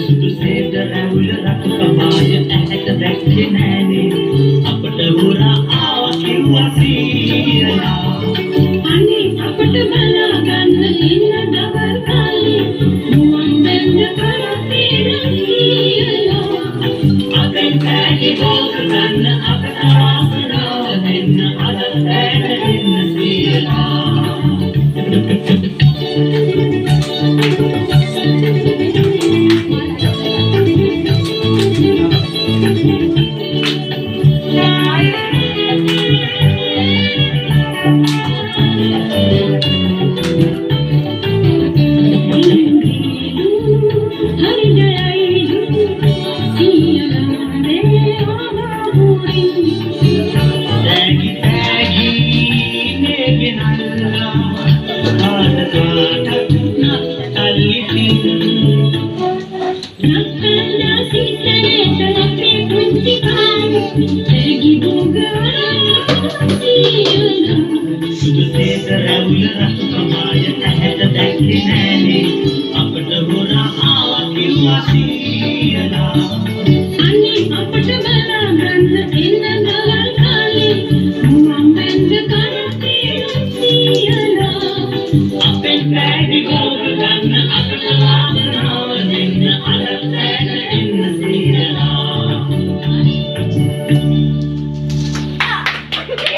සුදුසේද රැවුල රතු කමාය ඇහැට දැක්කේ නෑනේ අපට හොරා ආවා කිව්වා සීයලා අනේ අපට බලා ගන්න ඉන්න දවල් කාලේ මුවන් බැඳ කරතේ සීයලා අදන් කෑලි බෝක ගන්න අපට ආසනාව දෙන්න අද ඇට දෙන්න සීයලා සුදුසේද රැවුල රතු කමාය ඇහැට දැක්කේ නෑනේ අපට හොරා ආවා කිව්වා